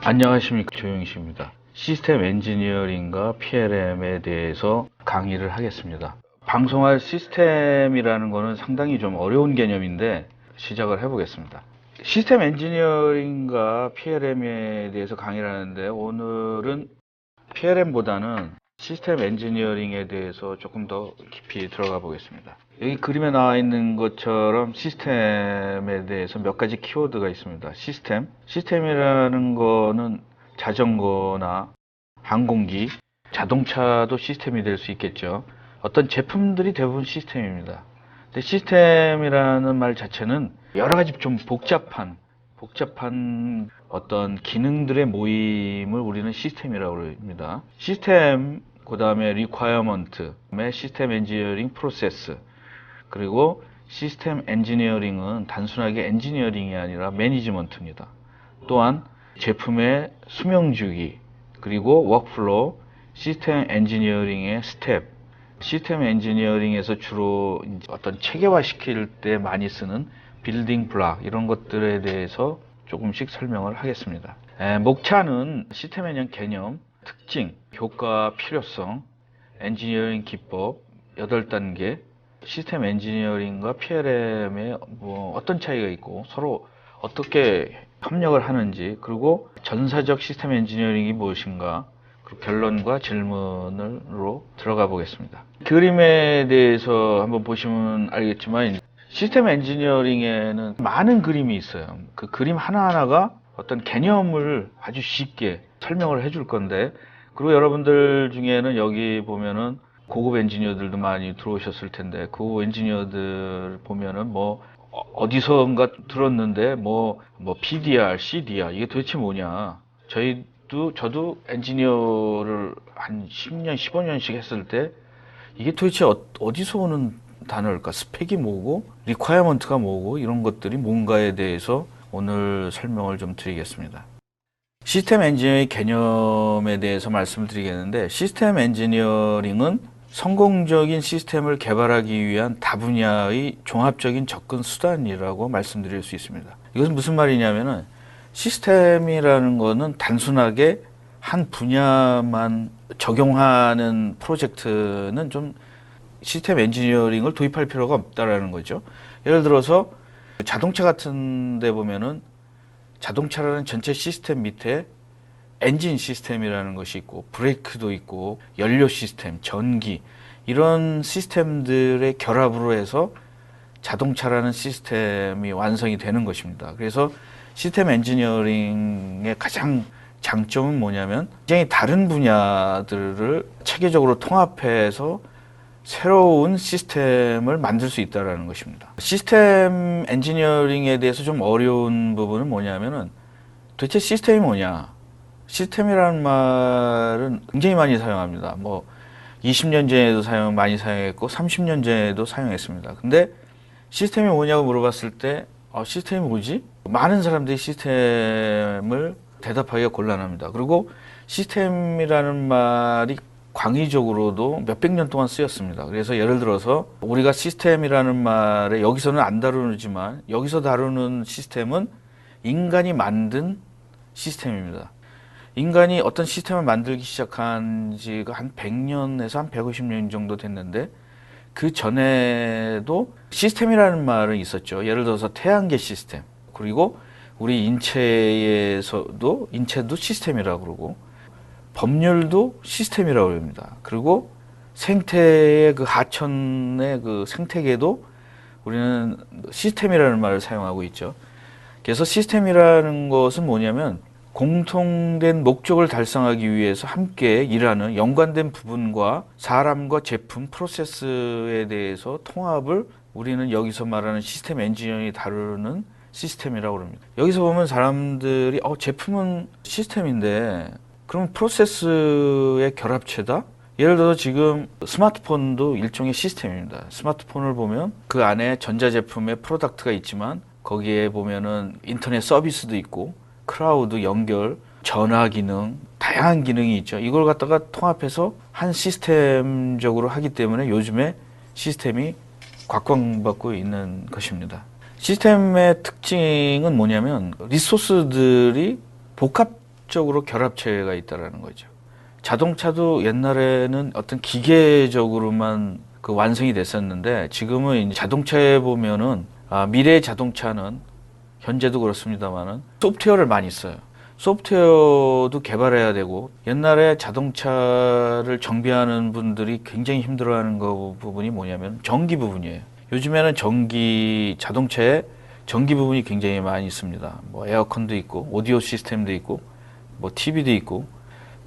안녕하십니까, 조영식입니다. 시스템 엔지니어링과 PLM에 대해서 강의를 하겠습니다. 방송할 시스템이라는 것은 상당히 좀 어려운 개념인데 시작을 해보겠습니다. 시스템 엔지니어링과 PLM에 대해서 강의를 하는데, 오늘은 PLM보다는 시스템 엔지니어링에 대해서 조금 더 깊이 들어가 보겠습니다. 여기 그림에 나와 있는 것처럼 시스템에 대해서 몇 가지 키워드가 있습니다. 시스템이라는 거는 자전거나 항공기, 자동차도 시스템이 될 수 있겠죠. 어떤 제품들이 대부분 시스템입니다. 근데 시스템이라는 말 자체는 여러 가지 좀 복잡한 어떤 기능들의 모임을 우리는 시스템이라고 합니다. 시스템, 그 다음에 requirement, 시스템 엔지니어링 프로세스, 그리고 시스템 엔지니어링은 단순하게 엔지니어링이 아니라 매니지먼트입니다. 또한 제품의 수명주기, 그리고 워크플로우, 시스템 엔지니어링의 스텝, 시스템 엔지니어링에서 주로 어떤 체계화 시킬 때 많이 쓰는 빌딩 블락, 이런 것들에 대해서 조금씩 설명을 하겠습니다. 목차는 시스템 엔지니어링 개념, 특징, 효과, 필요성, 엔지니어링 기법 8단계, 시스템 엔지니어링과 PLM의 어떤 차이가 있고 서로 어떻게 협력을 하는지, 그리고 전사적 시스템 엔지니어링이 무엇인가, 그리고 결론과 질문으로 들어가 보겠습니다. 그림에 대해서 한번 보시면 알겠지만 시스템 엔지니어링에는 많은 그림이 있어요. 그 그림 하나하나가 어떤 개념을 아주 쉽게 설명을 해줄 건데, 그리고 여러분들 중에는 여기 보면은 고급 엔지니어들도 많이 들어오셨을 텐데, 고급 엔지니어들 보면은 어디선가 들었는데 PDR, CDR 이게 도대체 뭐냐. 저도 엔지니어를 한 10년, 15년씩 했을 때 이게 도대체 어디서 오는 단어일까? 스펙이 뭐고, 리퀘어먼트가 뭐고, 이런 것들이 뭔가에 대해서 오늘 설명을 좀 드리겠습니다. 시스템 엔지니어링 개념에 대해서 말씀을 드리겠는데, 시스템 엔지니어링은 성공적인 시스템을 개발하기 위한 다분야의 종합적인 접근 수단이라고 말씀드릴 수 있습니다. 이것은 무슨 말이냐면은, 시스템이라는 거는 단순하게 한 분야만 적용하는 프로젝트는 좀 시스템 엔지니어링을 도입할 필요가 없다라는 거죠. 예를 들어서 자동차 같은 데 보면은 자동차라는 전체 시스템 밑에 엔진 시스템이라는 것이 있고, 브레이크도 있고, 연료 시스템, 전기, 이런 시스템들의 결합으로 해서 자동차라는 시스템이 완성이 되는 것입니다. 그래서 시스템 엔지니어링의 가장 장점은 뭐냐면, 굉장히 다른 분야들을 체계적으로 통합해서 새로운 시스템을 만들 수 있다는 것입니다. 시스템 엔지니어링에 대해서 좀 어려운 부분은 뭐냐면은, 도대체 시스템이 뭐냐? 시스템이라는 말은 굉장히 많이 사용합니다. 20년 전에도 많이 사용했고 30년 전에도 사용했습니다. 근데 시스템이 뭐냐고 물어봤을 때 시스템이 뭐지? 많은 사람들이 시스템을 대답하기가 곤란합니다. 그리고 시스템이라는 말이 광의적으로도 몇백 년 동안 쓰였습니다. 그래서 예를 들어서 우리가 시스템이라는 말에 여기서는 안 다루지만, 여기서 다루는 시스템은 인간이 만든 시스템입니다. 인간이 어떤 시스템을 만들기 시작한 지가 한 100년에서 한 150년 정도 됐는데, 그 전에도 시스템이라는 말은 있었죠. 예를 들어서 태양계 시스템, 그리고 우리 인체도 시스템이라고 그러고, 법률도 시스템이라고 합니다. 그리고 생태의 그 하천의 그 생태계도 우리는 시스템이라는 말을 사용하고 있죠. 그래서 시스템이라는 것은 뭐냐면, 공통된 목적을 달성하기 위해서 함께 일하는 연관된 부분과 사람과 제품, 프로세스에 대해서 통합을 우리는 여기서 말하는 시스템 엔지니어링이 다루는 시스템이라고 합니다. 여기서 보면 사람들이 제품은 시스템인데 그럼 프로세스의 결합체다? 예를 들어서 지금 스마트폰도 일종의 시스템입니다. 스마트폰을 보면 그 안에 전자제품의 프로덕트가 있지만, 거기에 보면은 인터넷 서비스도 있고, 클라우드 연결, 전화 기능, 다양한 기능이 있죠. 이걸 갖다가 통합해서 한 시스템적으로 하기 때문에 요즘에 시스템이 곽광받고 있는 것입니다. 시스템의 특징은 뭐냐면, 리소스들이 복합 수직적으로 결합체가 있다라는 거죠. 자동차도 옛날에는 어떤 기계적으로만 그 완성이 됐었는데 지금은 이제 자동차에 보면은 미래의 자동차는 현재도 그렇습니다만은 소프트웨어를 많이 써요. 소프트웨어도 개발해야 되고 옛날에 자동차를 정비하는 분들이 굉장히 힘들어하는 부분이 뭐냐면 전기 부분이에요. 요즘에는 자동차에 전기 부분이 굉장히 많이 있습니다. 뭐 에어컨도 있고 오디오 시스템도 있고 뭐 TV도 있고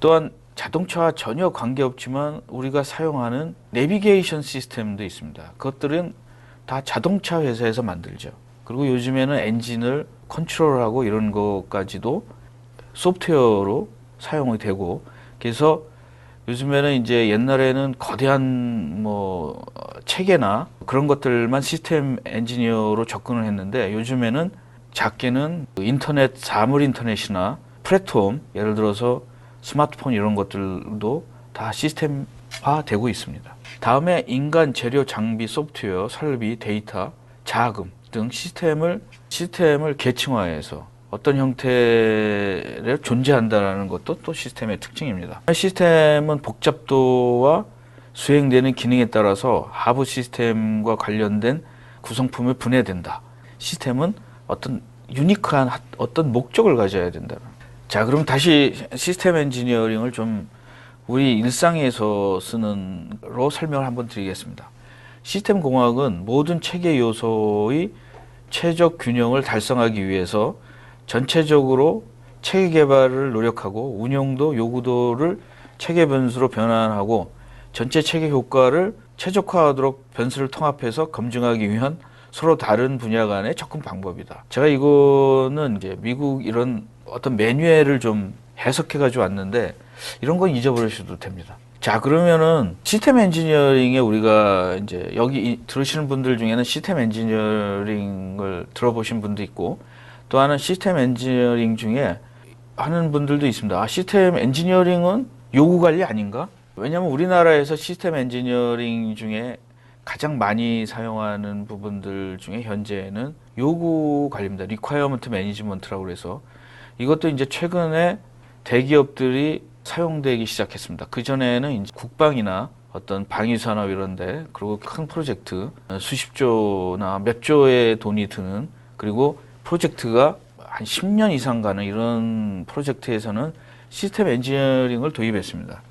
또한 자동차와 전혀 관계없지만 우리가 사용하는 내비게이션 시스템도 있습니다. 그것들은 다 자동차 회사에서 만들죠. 그리고 요즘에는 엔진을 컨트롤하고 이런 것까지도 소프트웨어로 사용이 되고 그래서 요즘에는 이제 옛날에는 거대한 뭐 체계나 그런 것들만 시스템 엔지니어로 접근을 했는데 요즘에는 작게는 인터넷, 사물 인터넷이나 플랫폼, 예를 들어서 스마트폰 이런 것들도 다 시스템화 되고 있습니다. 다음에 인간, 재료, 장비, 소프트웨어, 설비, 데이터, 자금 등 시스템을 계층화해서 어떤 형태로 존재한다는 것도 또 시스템의 특징입니다. 시스템은 복잡도와 수행되는 기능에 따라서 하부 시스템과 관련된 구성품을 분해된다. 시스템은 어떤 유니크한 어떤 목적을 가져야 된다. 자, 그럼 다시 시스템 엔지니어링을 좀 우리 일상에서 쓰는로 설명을 한번 드리겠습니다. 시스템 공학은 모든 체계 요소의 최적 균형을 달성하기 위해서 전체적으로 체계 개발을 노력하고 운용도 요구도를 체계 변수로 변환하고 전체 체계 효과를 최적화하도록 변수를 통합해서 검증하기 위한 서로 다른 분야 간의 접근 방법이다. 제가 이거는 이제 미국 이런 어떤 매뉴얼을 좀 해석해 가지고 왔는데 이런 건 잊어버리셔도 됩니다. 자, 그러면은 시스템 엔지니어링에 우리가 이제 여기 들으시는 분들 중에는 시스템 엔지니어링을 들어보신 분도 있고 또 하나는 시스템 엔지니어링 중에 하는 분들도 있습니다. 시스템 엔지니어링은 요구 관리 아닌가? 왜냐하면 우리나라에서 시스템 엔지니어링 중에 가장 많이 사용하는 부분들 중에 현재는 요구 관리입니다. 리퀘어먼트 매니지먼트라고 그래서 이것도 이제 최근에 대기업들이 사용되기 시작했습니다. 그전에는 이제 국방이나 어떤 방위산업 이런데 그리고 큰 프로젝트 수십 조나 몇 조의 돈이 드는 그리고 프로젝트가 한 10년 이상 가는 이런 프로젝트에서는 시스템 엔지니어링을 도입했습니다.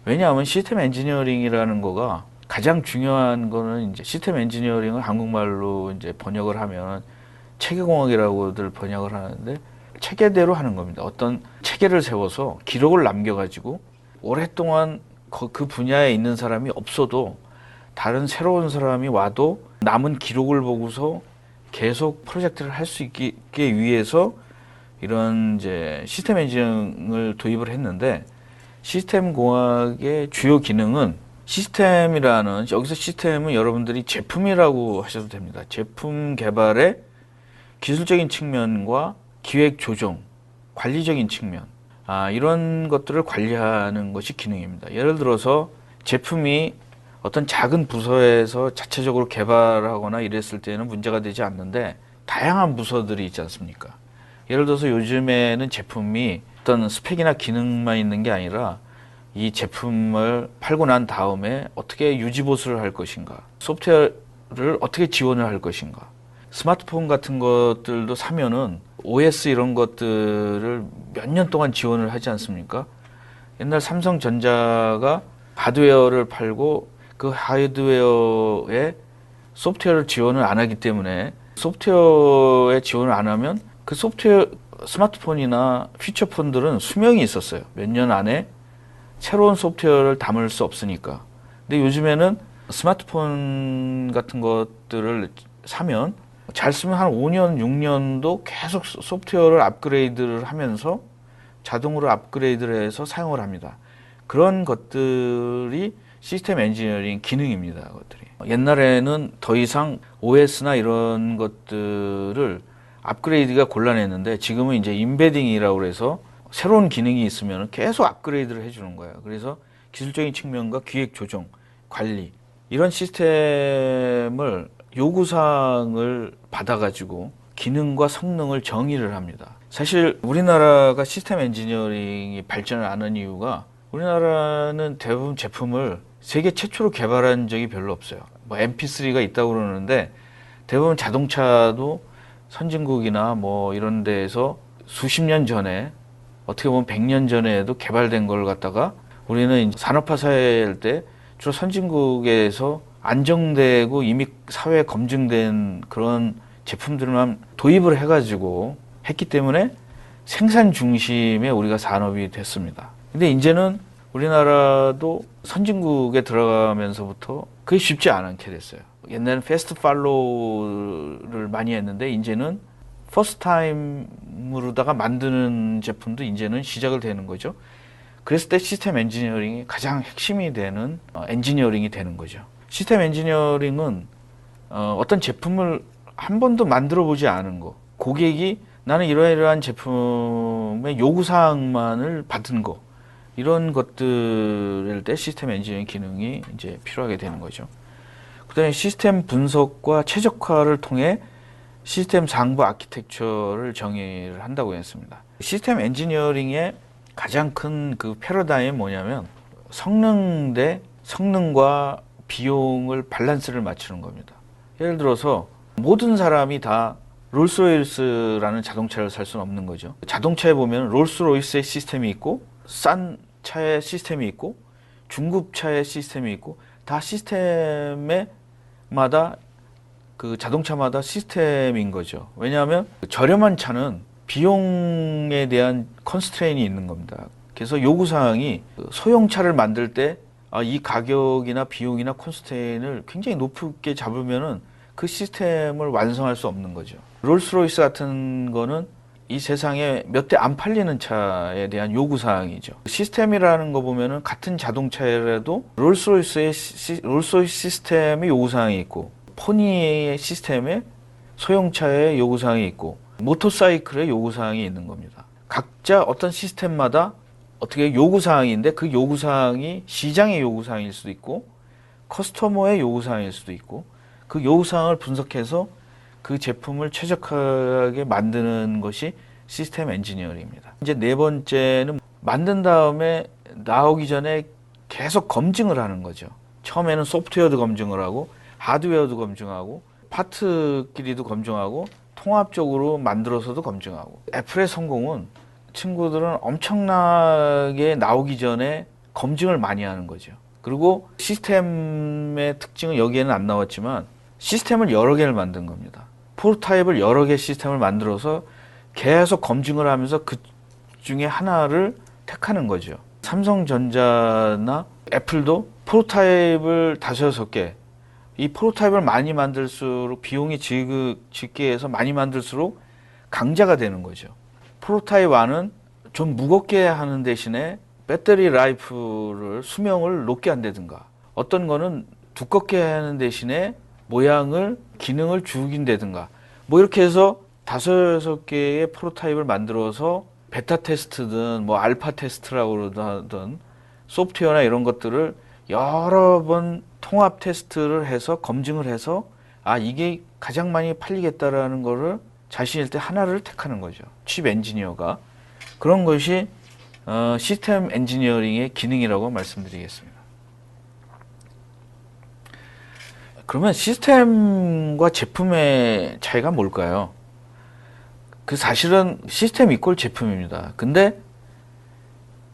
왜냐하면 시스템 엔지니어링이라는 거가 가장 중요한 거는 이제 시스템 엔지니어링을 한국말로 이제 번역을 하면 체계공학이라고들 번역을 하는데 체계대로 하는 겁니다. 어떤 체계를 세워서 기록을 남겨가지고 오랫동안 그 분야에 있는 사람이 없어도 다른 새로운 사람이 와도 남은 기록을 보고서 계속 프로젝트를 할 수 있기 위해서 이런 이제 시스템 엔지니어링을 도입을 했는데 시스템 공학의 주요 기능은 시스템이라는 여기서 시스템은 여러분들이 제품이라고 하셔도 됩니다. 제품 개발의 기술적인 측면과 기획 조정, 관리적인 측면 이런 것들을 관리하는 것이 기능입니다. 예를 들어서 제품이 어떤 작은 부서에서 자체적으로 개발하거나 이랬을 때는 문제가 되지 않는데 다양한 부서들이 있지 않습니까? 예를 들어서 요즘에는 제품이 어떤 스펙이나 기능만 있는 게 아니라 이 제품을 팔고 난 다음에 어떻게 유지보수를 할 것인가, 소프트웨어를 어떻게 지원을 할 것인가, 스마트폰 같은 것들도 사면은 OS 이런 것들을 몇 년 동안 지원을 하지 않습니까? 옛날 삼성전자가 하드웨어를 팔고 그 하드웨어에 소프트웨어를 지원을 안 하기 때문에 소프트웨어에 지원을 안 하면 그 소프트웨어 스마트폰이나 피처폰들은 수명이 있었어요. 몇 년 안에 새로운 소프트웨어를 담을 수 없으니까. 근데 요즘에는 스마트폰 같은 것들을 사면 잘 쓰면 한 5년, 6년도 계속 소프트웨어를 업그레이드를 하면서 자동으로 업그레이드를 해서 사용을 합니다. 그런 것들이 시스템 엔지니어링 기능입니다. 그것들이. 옛날에는 더 이상 OS나 이런 것들을 업그레이드가 곤란했는데 지금은 이제 임베딩이라고 해서 새로운 기능이 있으면 계속 업그레이드를 해주는 거예요. 그래서 기술적인 측면과 기획 조정, 관리 이런 시스템을 요구사항을 받아가지고 기능과 성능을 정의를 합니다. 사실 우리나라가 시스템 엔지니어링이 발전을 안 한 이유가 우리나라는 대부분 제품을 세계 최초로 개발한 적이 별로 없어요. 뭐 MP3가 있다고 그러는데 대부분 자동차도 선진국이나 뭐 이런 데에서 수십 년 전에 어떻게 보면 100년 전에도 개발된 걸 갖다가 우리는 산업화 사회일 때 주로 선진국에서 안정되고 이미 사회에 검증된 그런 제품들만 도입을 해가지고 했기 때문에 생산 중심의 우리가 산업이 됐습니다. 근데 이제는 우리나라도 선진국에 들어가면서부터 그게 쉽지 않게 됐어요. 옛날에는 패스트 팔로우를 많이 했는데 이제는 퍼스트 타임으로다가 만드는 제품도 이제는 시작을 되는 거죠. 그랬을 때 시스템 엔지니어링이 가장 핵심이 되는 엔지니어링이 되는 거죠. 시스템 엔지니어링은 어떤 제품을 한 번도 만들어 보지 않은 거, 고객이 나는 이러이러한 제품의 요구사항만을 받은 거, 이런 것들일 때 시스템 엔지니어링 기능이 이제 필요하게 되는 거죠. 그 다음에 시스템 분석과 최적화를 통해 시스템 상부 아키텍처를 정의를 한다고 했습니다. 시스템 엔지니어링의 가장 큰 그 패러다임이 뭐냐면 성능 대 성능과 비용을 밸런스를 맞추는 겁니다. 예를 들어서 모든 사람이 다 롤스로이스라는 자동차를 살 수는 없는 거죠. 자동차에 보면 롤스로이스의 시스템이 있고 싼 차의 시스템이 있고 중급차의 시스템이 있고 다 시스템마다 그 자동차마다 시스템인 거죠. 왜냐하면 저렴한 차는 비용에 대한 컨스트레인이 있는 겁니다. 그래서 요구사항이 소형차를 만들 때 이 가격이나 비용이나 컨스트레인을 굉장히 높게 잡으면은 그 시스템을 완성할 수 없는 거죠. 롤스로이스 같은 거는 이 세상에 몇 대 안 팔리는 차에 대한 요구사항이죠. 시스템이라는 거 보면은 같은 자동차라도 롤스로이스 시스템의 요구사항이 있고 포니의 시스템에 소형차의 요구사항이 있고 모터사이클의 요구사항이 있는 겁니다. 각자 어떤 시스템마다 어떻게 요구사항인데 그 요구사항이 시장의 요구사항일 수도 있고 커스터머의 요구사항일 수도 있고 그 요구사항을 분석해서 그 제품을 최적화하게 만드는 것이 시스템 엔지니어링입니다. 이제 네 번째는 만든 다음에 나오기 전에 계속 검증을 하는 거죠. 처음에는 소프트웨어도 검증을 하고 하드웨어도 검증하고 파트끼리도 검증하고 통합적으로 만들어서도 검증하고 애플의 성공은 친구들은 엄청나게 나오기 전에 검증을 많이 하는 거죠. 그리고 시스템의 특징은 여기에는 안 나왔지만 시스템을 여러 개를 만든 겁니다. 프로타입을 여러 개 시스템을 만들어서 계속 검증을 하면서 그 중에 하나를 택하는 거죠. 삼성전자나 애플도 프로타입을 5-6개, 이 프로타입을 많이 만들수록 비용이 적게 해서 많이 만들수록 강자가 되는 거죠. 프로타입 1은 좀 무겁게 하는 대신에 배터리 라이프를 수명을 높게 한다든가 어떤 거는 두껍게 하는 대신에 모양을 기능을 죽인다든가 뭐 이렇게 해서 5-6개의 프로타입을 만들어서 베타 테스트든 뭐 알파 테스트라고 그러든 소프트웨어나 이런 것들을 여러 번 통합 테스트를 해서 검증을 해서 이게 가장 많이 팔리겠다라는 거를 자신일 때 하나를 택하는 거죠. 칩 엔지니어가. 그런 것이 시스템 엔지니어링의 기능이라고 말씀드리겠습니다. 그러면 시스템과 제품의 차이가 뭘까요? 그 사실은 시스템 이꼴 제품입니다. 근데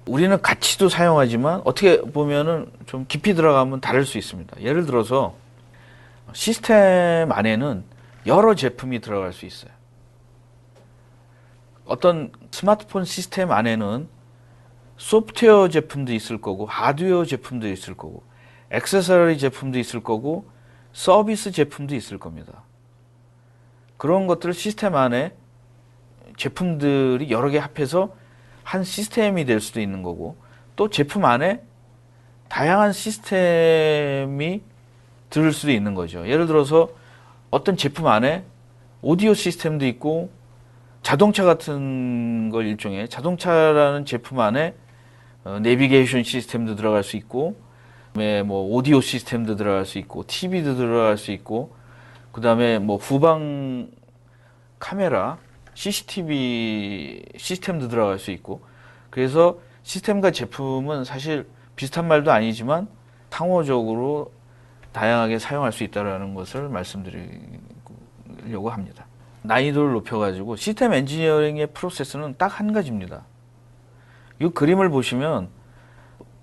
우리는 가치도 사용하지만 어떻게 보면은 좀 깊이 들어가면 다를 수 있습니다. 예를 들어서 시스템 안에는 여러 제품이 들어갈 수 있어요. 어떤 스마트폰 시스템 안에는 소프트웨어 제품도 있을 거고 하드웨어 제품도 있을 거고 액세서리 제품도 있을 거고 서비스 제품도 있을 겁니다. 그런 것들을 시스템 안에 제품들이 여러 개 합해서 한 시스템이 될 수도 있는 거고 또 제품 안에 다양한 시스템이 들을 수도 있는 거죠. 예를 들어서 어떤 제품 안에 오디오 시스템도 있고 자동차 같은 걸 일종의 자동차라는 제품 안에 내비게이션 시스템도 들어갈 수 있고 그다음에 뭐 오디오 시스템도 들어갈 수 있고 TV도 들어갈 수 있고 그다음에 뭐 후방 카메라, CCTV 시스템도 들어갈 수 있고, 그래서 시스템과 제품은 사실 비슷한 말도 아니지만 상호적으로 다양하게 사용할 수 있다는 것을 말씀드리려고 합니다. 난이도를 높여가지고 시스템 엔지니어링의 프로세스는 딱 한 가지입니다. 이 그림을 보시면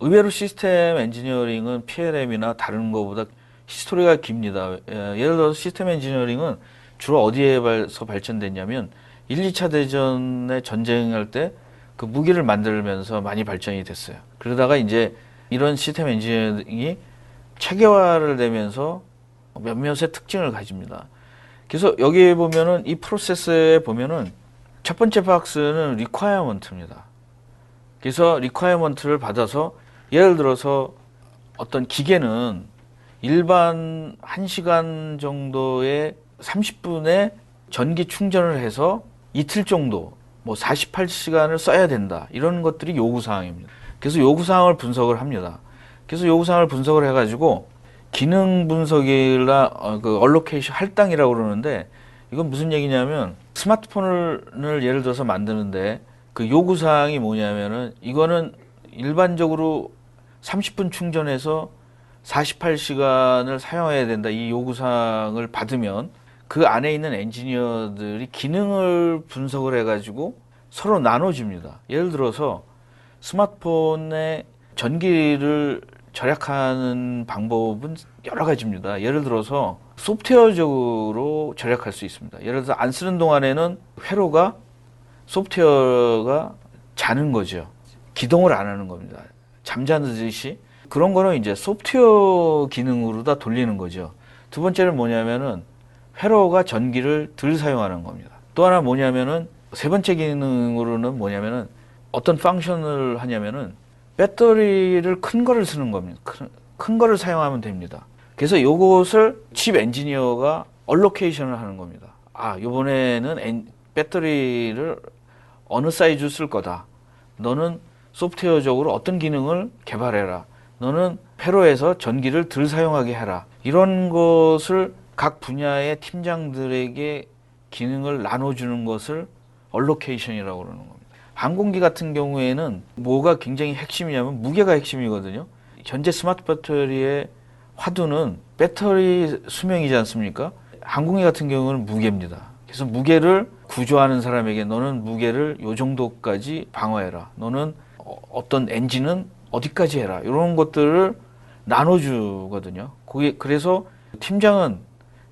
의외로 시스템 엔지니어링은 PLM이나 다른 것보다 히스토리가 깁니다. 예를 들어서 시스템 엔지니어링은 주로 어디에서 발전됐냐면 1, 2차 대전에 전쟁할 때 그 무기를 만들면서 많이 발전이 됐어요. 그러다가 이제 이런 시스템 엔지니어링이 체계화를 되면서 몇몇의 특징을 가집니다. 그래서 여기 보면은 이 프로세스에 보면은 첫 번째 박스는 requirement입니다. 그래서 requirement를 받아서 예를 들어서 어떤 기계는 일반 1시간 정도의 30분의 전기 충전을 해서 이틀 정도 뭐 48시간을 써야 된다. 이런 것들이 요구사항입니다. 그래서 요구사항을 분석을 합니다. 그래서 요구사항을 분석을 해가지고 기능 분석이나 그 얼로케이션 할당이라고 그러는데 이건 무슨 얘기냐면 스마트폰을 예를 들어서 만드는데 그 요구사항이 뭐냐면은 이거는 일반적으로 30분 충전해서 48시간을 사용해야 된다. 이 요구사항을 받으면 그 안에 있는 엔지니어들이 기능을 분석을 해가지고 서로 나눠줍니다. 예를 들어서 스마트폰의 전기를 절약하는 방법은 여러 가지입니다. 예를 들어서 소프트웨어적으로 절약할 수 있습니다. 예를 들어서 안 쓰는 동안에는 회로가 소프트웨어가 자는 거죠. 기동을 안 하는 겁니다. 잠자듯이. 그런 거는 이제 소프트웨어 기능으로 다 돌리는 거죠. 두 번째는 뭐냐면은 회로가 전기를 덜 사용하는 겁니다. 또 하나 뭐냐면은 세 번째 기능으로는 뭐냐면은 어떤 펑션을 하냐면은 배터리를 큰 거를 쓰는 겁니다. 큰 거를 사용하면 됩니다. 그래서 요것을 칩 엔지니어가 얼로케이션을 하는 겁니다. 아, 요번에는 배터리를 어느 사이즈 쓸 거다. 너는 소프트웨어적으로 어떤 기능을 개발해라. 너는 회로에서 전기를 덜 사용하게 해라. 이런 것을 각 분야의 팀장들에게 기능을 나눠주는 것을 얼로케이션이라고 그러는 겁니다. 항공기 같은 경우에는 뭐가 굉장히 핵심이냐면 무게가 핵심이거든요. 현재 스마트 배터리의 화두는 배터리 수명이지 않습니까? 항공기 같은 경우는 무게입니다. 그래서 무게를 구조하는 사람에게 너는 무게를 요 정도까지 방어해라. 너는 어떤 엔진은 어디까지 해라. 이런 것들을 나눠주거든요. 그래서 팀장은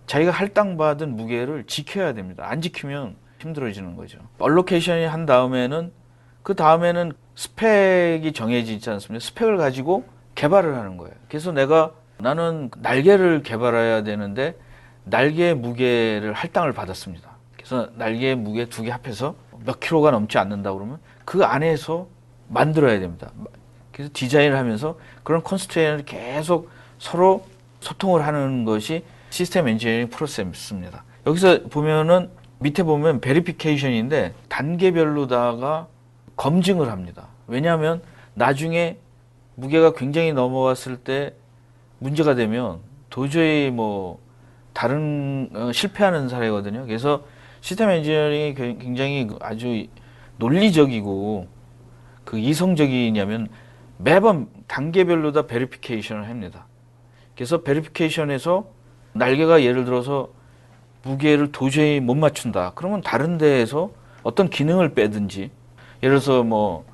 자기가 할당받은 무게를 지켜야 됩니다. 안 지키면 힘들어지는 거죠. 얼로케이션이 한 다음에는 그 다음에는 스펙이 정해지지 않습니까? 스펙을 가지고 개발을 하는 거예요. 그래서 나는 날개를 개발해야 되는데 날개의 무게를 할당을 받았습니다. 그래서 날개의 무게 두 개 합해서 몇 킬로가 넘지 않는다 그러면 그 안에서 만들어야 됩니다. 그래서 디자인을 하면서 그런 컨스트레인을 계속 서로 소통을 하는 것이 시스템 엔지니어링 프로세스입니다. 여기서 보면은 밑에 보면 베리피케이션인데 단계별로다가 검증을 합니다. 왜냐하면 나중에 무게가 굉장히 넘어갔을 때 문제가 되면 도저히 뭐 다른 실패하는 사례거든요. 그래서 시스템 엔지니어링이 굉장히 아주 논리적이고 그 이성적이냐면 매번 단계별로 다 베리피케이션을 합니다. 그래서 베리피케이션에서 날개가 예를 들어서 무게를 도저히 못 맞춘다. 그러면 다른 데에서 어떤 기능을 빼든지 예를 들어서 뭐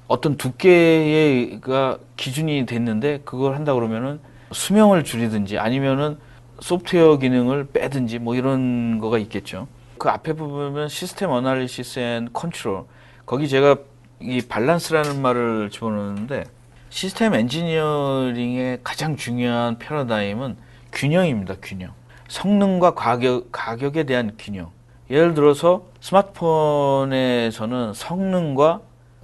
어떤 두께가 기준이 됐는데 그걸 한다 그러면은 수명을 줄이든지 아니면은 소프트웨어 기능을 빼든지 뭐 이런 거가 있겠죠. 그 앞에 보면 시스템 어널리시스 앤 컨트롤 거기 제가 이 밸런스라는 말을 집어넣는데 시스템 엔지니어링의 가장 중요한 패러다임은 균형입니다. 균형. 성능과 가격에 대한 균형. 예를 들어서 스마트폰에서는 성능과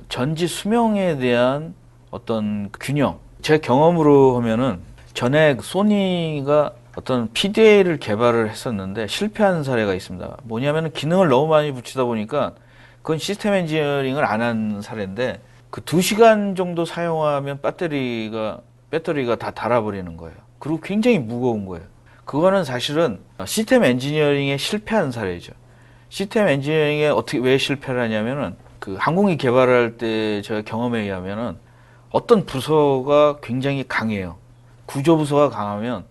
전지 수명에 대한 어떤 균형. 제 경험으로 하면은 전에 소니가 어떤 PDA를 개발을 했었는데 실패한 사례가 있습니다. 뭐냐면 기능을 너무 많이 붙이다 보니까 그건 시스템 엔지니어링을 안 한 사례인데 그 2시간 정도 사용하면 배터리가 다 닳아버리는 거예요. 그리고 굉장히 무거운 거예요. 그거는 사실은 시스템 엔지니어링에 실패한 사례죠. 시스템 엔지니어링에 어떻게 왜 실패를 하냐면은 그 항공기 개발할 때 제가 경험에 의하면은 어떤 부서가 굉장히 강해요. 구조 부서가 강하면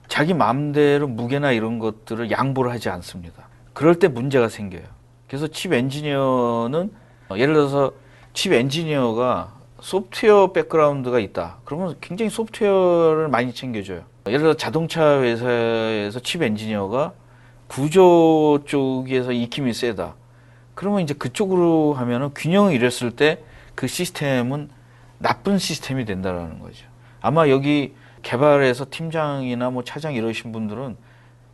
자기 마음대로 무게나 이런 것들을 양보를 하지 않습니다. 그럴 때 문제가 생겨요. 그래서 칩 엔지니어는 예를 들어서 칩 엔지니어가 소프트웨어 백그라운드가 있다. 그러면 굉장히 소프트웨어를 많이 챙겨줘요. 예를 들어 자동차 회사에서 칩 엔지니어가 구조 쪽에서 익힘이 세다. 그러면 이제 그쪽으로 하면은 균형을 잃었을 때 그 시스템은 나쁜 시스템이 된다라는 거죠. 아마 여기 개발에서 팀장이나 뭐 차장 이러신 분들은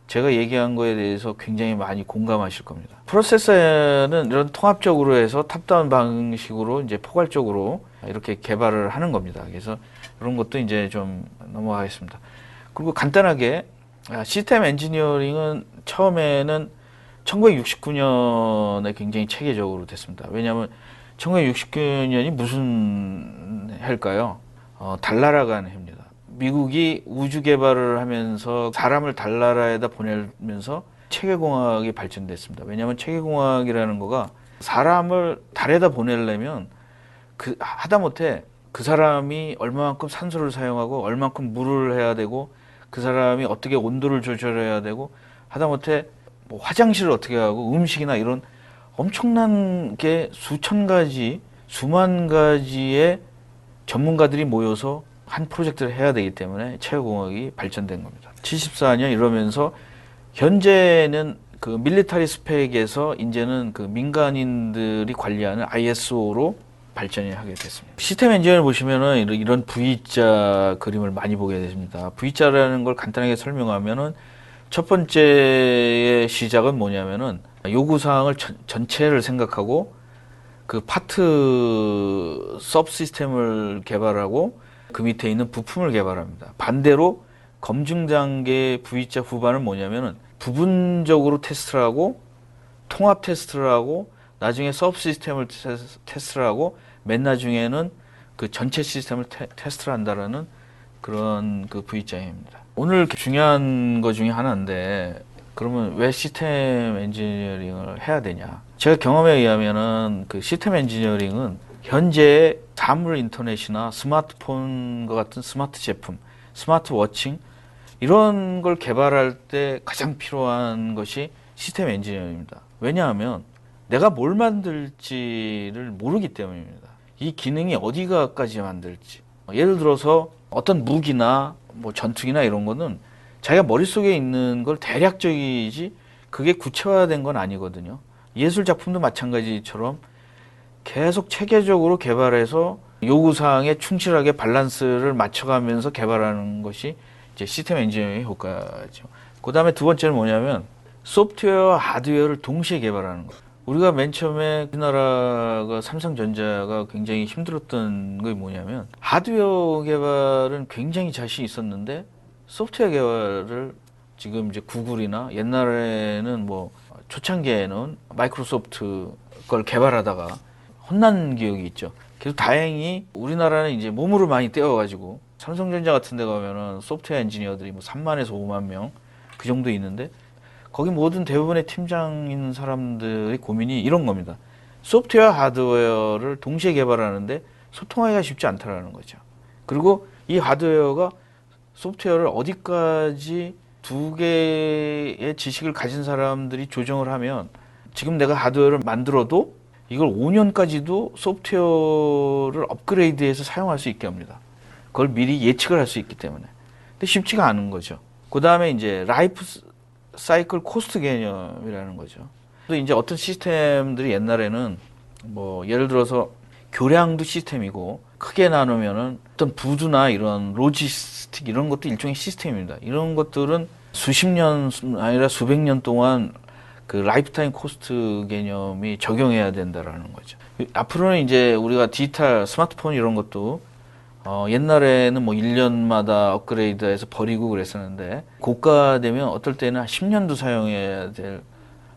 제가 얘기한 거에 대해서 굉장히 많이 공감하실 겁니다. 프로세서는 이런 통합적으로 해서 탑다운 방식으로 이제 포괄적으로 이렇게 개발을 하는 겁니다. 그래서 그런 것도 이제 좀 넘어가겠습니다. 그리고 간단하게 시스템 엔지니어링은 처음에는 1969년에 굉장히 체계적으로 됐습니다. 왜냐하면 1969년이 무슨 해일까요? 달나라가 해입니다. 미국이 우주 개발을 하면서 사람을 달나라에다 보내면서 체계공학이 발전됐습니다. 왜냐하면 체계공학이라는 거가 사람을 달에다 보내려면 하다못해 그 사람이 얼마만큼 산소를 사용하고 얼마만큼 물을 해야 되고 그 사람이 어떻게 온도를 조절해야 되고 하다못해 뭐 화장실을 어떻게 하고 음식이나 이런 엄청난 게 수천 가지, 수만 가지의 전문가들이 모여서 한 프로젝트를 해야 되기 때문에 체계공학이 발전된 겁니다. 74년 이러면서 현재는 그 밀리터리 스펙에서 이제는 그 민간인들이 관리하는 ISO로 발전이 하게 됐습니다. 시스템 엔지니어를 보시면은 이런 V자 그림을 많이 보게 됩니다. V자라는 걸 간단하게 설명하면은 첫 번째의 시작은 뭐냐면은 요구사항을 전체를 생각하고 그 파트 서브 시스템을 개발하고 그 밑에 있는 부품을 개발합니다. 반대로 검증 단계 V자 후반은 뭐냐면은 부분적으로 테스트를 하고 통합 테스트를 하고 나중에 서브 시스템을 테스트를 하고 맨 나중에는 그 전체 시스템을 테스트를 한다라는 그런 그 V자입니다. 오늘 중요한 거 중에 하나인데 그러면 왜 시스템 엔지니어링을 해야 되냐? 제가 경험에 의하면은 그 시스템 엔지니어링은 현재 사물 인터넷이나 스마트폰과 같은 스마트 제품, 스마트 워칭 이런 걸 개발할 때 가장 필요한 것이 시스템 엔지니어링입니다. 왜냐하면 내가 뭘 만들지를 모르기 때문입니다. 이 기능이 어디가까지 만들지. 예를 들어서 어떤 무기나 뭐 전투기나 이런 거는 자기가 머릿속에 있는 걸 대략적이지 그게 구체화된 건 아니거든요. 예술 작품도 마찬가지처럼 계속 체계적으로 개발해서 요구사항에 충실하게 밸런스를 맞춰가면서 개발하는 것이 이제 시스템 엔지니어링의 효과죠. 그 다음에 두 번째는 뭐냐면 소프트웨어와 하드웨어를 동시에 개발하는 거예요. 우리가 맨 처음에 우리나라가 삼성전자가 굉장히 힘들었던 게 뭐냐면 하드웨어 개발은 굉장히 자신이 있었는데 소프트웨어 개발을 지금 이제 구글이나 옛날에는 뭐 초창기에는 마이크로소프트 걸 개발하다가 혼난 기억이 있죠. 그래서 다행히 우리나라는 이제 몸으로 많이 떼어가지고 삼성전자 같은 데 가면은 소프트웨어 엔지니어들이 뭐 3만에서 5만 명 그 정도 있는데 거기 모든 대부분의 팀장인 사람들의 고민이 이런 겁니다. 소프트웨어, 하드웨어를 동시에 개발하는데 소통하기가 쉽지 않다라는 거죠. 그리고 이 하드웨어가 소프트웨어를 어디까지 두 개의 지식을 가진 사람들이 조정을 하면 지금 내가 하드웨어를 만들어도 이걸 5년까지도 소프트웨어를 업그레이드해서 사용할 수 있게 합니다. 그걸 미리 예측을 할 수 있기 때문에. 근데 쉽지가 않은 거죠. 그 다음에 이제 라이프 사이클 코스트 개념이라는 거죠. 그래서 이제 어떤 시스템들이 옛날에는 뭐 예를 들어서 교량도 시스템이고 크게 나누면은 어떤 부두나 이런 로지스틱 이런 것도 일종의 시스템입니다. 이런 것들은 수십 년 아니라 수백 년 동안 그 라이프타임 코스트 개념이 적용해야 된다라는 거죠. 앞으로는 이제 우리가 디지털 스마트폰 이런 것도 옛날에는 뭐 1년마다 업그레이드해서 버리고 그랬었는데 고가되면 어떨 때는 10년도 사용해야 될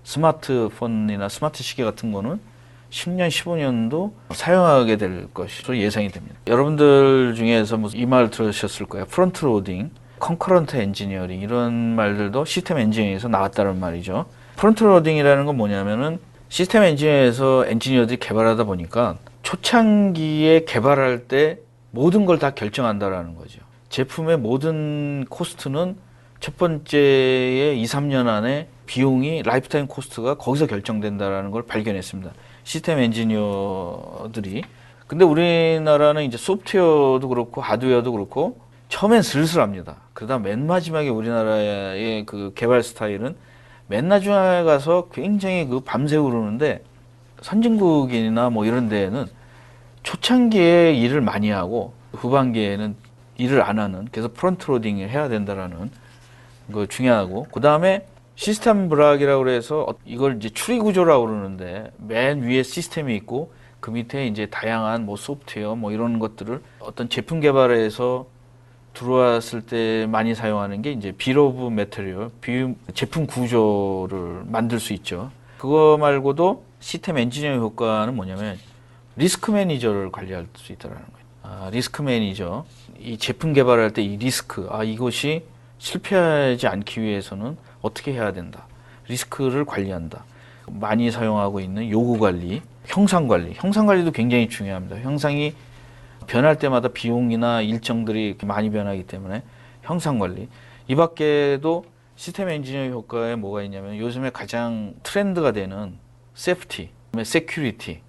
스마트폰이나 스마트 시계 같은 거는 10년, 15년도 사용하게 될 것으로 예상이 됩니다. 여러분들 중에서 이 말 들으셨을 거예요. 프론트 로딩, 컨커런트 엔지니어링 이런 말들도 시스템 엔지니어링에서 나왔다는 말이죠. 프론트 로딩이라는 건 뭐냐면은 시스템 엔지니어에서 엔지니어들이 개발하다 보니까 초창기에 개발할 때 모든 걸 다 결정한다라는 거죠. 제품의 모든 코스트는 첫 번째에 2, 3년 안에 비용이 라이프타임 코스트가 거기서 결정된다라는 걸 발견했습니다. 시스템 엔지니어들이. 근데 우리나라는 이제 소프트웨어도 그렇고 하드웨어도 그렇고 처음엔 슬슬합니다. 그러다 맨 마지막에 우리나라의 그 개발 스타일은 맨 나중에 가서 굉장히 그 밤새고 그러는데 선진국이나 뭐 이런 데에는 초창기에 일을 많이 하고 후반기에는 일을 안 하는, 그래서 프론트 로딩을 해야 된다라는 거 중요하고, 그 다음에 시스템 브락이라고 그래서 이걸 이제 추리 구조라고 그러는데 맨 위에 시스템이 있고 그 밑에 이제 다양한 뭐 소프트웨어 뭐 이런 것들을 어떤 제품 개발에서 들어왔을 때 많이 사용하는 게 이제 빌 오브 매터리얼, 제품 구조를 만들 수 있죠. 그거 말고도 시스템 엔지니어 효과는 뭐냐면 리스크 매니저를 관리할 수 있다는 거예요. 리스크 매니저, 이 제품 개발할 때 이 리스크, 이것이 실패하지 않기 위해서는 어떻게 해야 된다. 리스크를 관리한다. 많이 사용하고 있는 요구 관리, 형상 관리. 형상 관리도 굉장히 중요합니다. 형상이 변할 때마다 비용이나 일정들이 많이 변하기 때문에 형상 관리. 이 밖에도 시스템 엔지니어 효과에 뭐가 있냐면 요즘에 가장 트렌드가 되는 세프티, 세큐리티,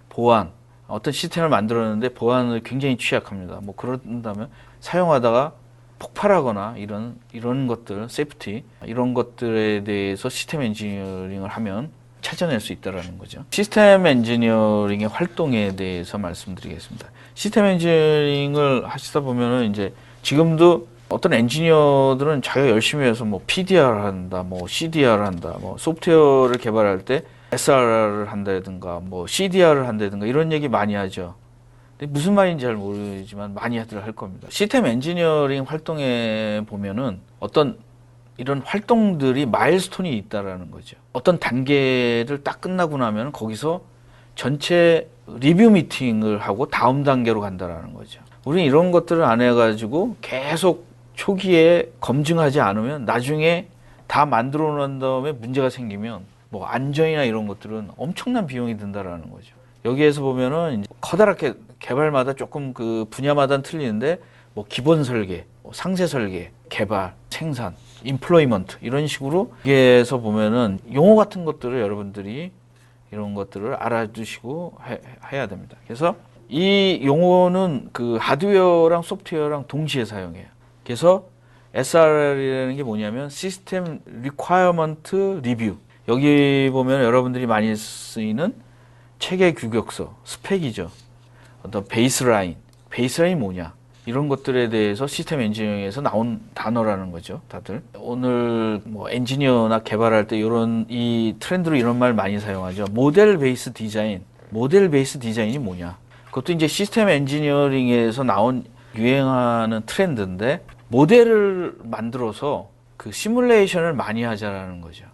보안. 어떤 시스템을 만들었는데 보안을 굉장히 취약합니다. 뭐 그런다면 사용하다가 폭발하거나 이런 것들, 세프티, 이런 것들에 대해서 시스템 엔지니어링을 하면 찾아낼 수 있다는 거죠. 시스템 엔지니어링의 활동에 대해서 말씀드리겠습니다. 시스템 엔지니어링을 하시다 보면은 이제 지금도 어떤 엔지니어들은 자기가 열심히 해서 뭐 PDR 한다, 뭐 CDR 한다, 뭐 소프트웨어를 개발할 때 SRR을 한다든가, 뭐 CDR을 한다든가 이런 얘기 많이 하죠. 근데 무슨 말인지 잘 모르지만 많이들 할 겁니다. 시스템 엔지니어링 활동에 보면은 어떤 이런 활동들이 마일스톤이 있다라는 거죠. 어떤 단계를 딱 끝나고 나면 거기서 전체 리뷰 미팅을 하고 다음 단계로 간다라는 거죠. 우리는 이런 것들을 안 해가지고 계속 초기에 검증하지 않으면 나중에 다 만들어 놓은 다음에 문제가 생기면 뭐 안전이나 이런 것들은 엄청난 비용이 든다라는 거죠. 여기에서 보면은 이제 커다랗게 개발마다 조금 그 분야마다는 틀리는데 뭐 기본 설계, 상세 설계, 개발, 생산, 인플로이먼트 이런 식으로 여기에서 보면은 용어 같은 것들을 여러분들이 이런 것들을 알아두시고 해야 됩니다. 그래서 이 용어는 그 하드웨어랑 소프트웨어랑 동시에 사용해요. 그래서 SRR이라는 게 뭐냐면 시스템 리퀘어먼트 리뷰. 여기 보면 여러분들이 많이 쓰이는 체계 규격서, 스펙이죠. 어떤 베이스라인, 베이스라인이 뭐냐? 이런 것들에 대해서 시스템 엔지니어링에서 나온 단어라는 거죠, 다들. 오늘 뭐 엔지니어나 개발할 때 이 트렌드로 이런 말 많이 사용하죠. 모델 베이스 디자인. 모델 베이스 디자인이 뭐냐? 그것도 이제 시스템 엔지니어링에서 나온 유행하는 트렌드인데 모델을 만들어서 그 시뮬레이션을 많이 하자라는 거죠.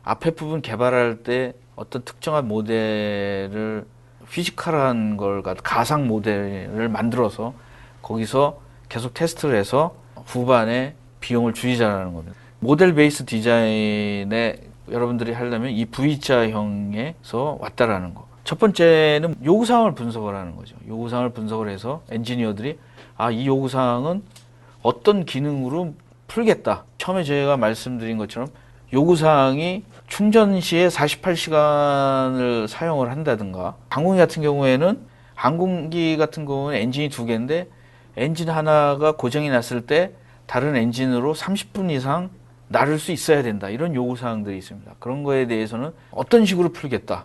앞에 부분 개발할 때 어떤 특정한 모델을 피지컬한 걸 가상 모델을 만들어서 거기서 계속 테스트를 해서 후반에 비용을 줄이자라는 겁니다. 모델 베이스 디자인에 여러분들이 하려면 이 V자형에서 왔다라는 거. 첫 번째는 요구사항을 분석을 하는 거죠. 요구사항을 분석을 해서 엔지니어들이 이 요구사항은 어떤 기능으로 풀겠다. 처음에 제가 말씀드린 것처럼 요구사항이 충전 시에 48시간을 사용을 한다든가, 항공기 같은 경우에는 엔진이 2개인데 엔진 하나가 고장이 났을 때 다른 엔진으로 30분 이상 나를 수 있어야 된다. 이런 요구사항들이 있습니다. 그런 거에 대해서는 어떤 식으로 풀겠다.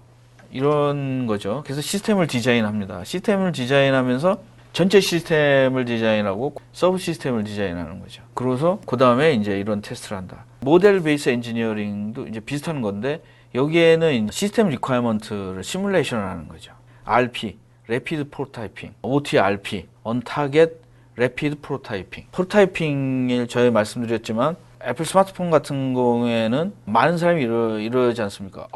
이런 거죠. 그래서 시스템을 디자인합니다. 시스템을 디자인하면서 전체 시스템을 디자인하고 서브 시스템을 디자인하는 거죠. 그래서 그 다음에 이제 이런 테스트를 한다. 모델 베이스 엔지니어링도 이제 비슷한 건데 여기에는 시스템 리퀘어먼트를 시뮬레이션을 하는 거죠. RP, Rapid Prototyping, OTRP, On Target Rapid Prototyping. 프로타이핑을 저희 말씀드렸지만 애플 스마트폰 같은 경우에는 많은 사람이 이러지 않습니까?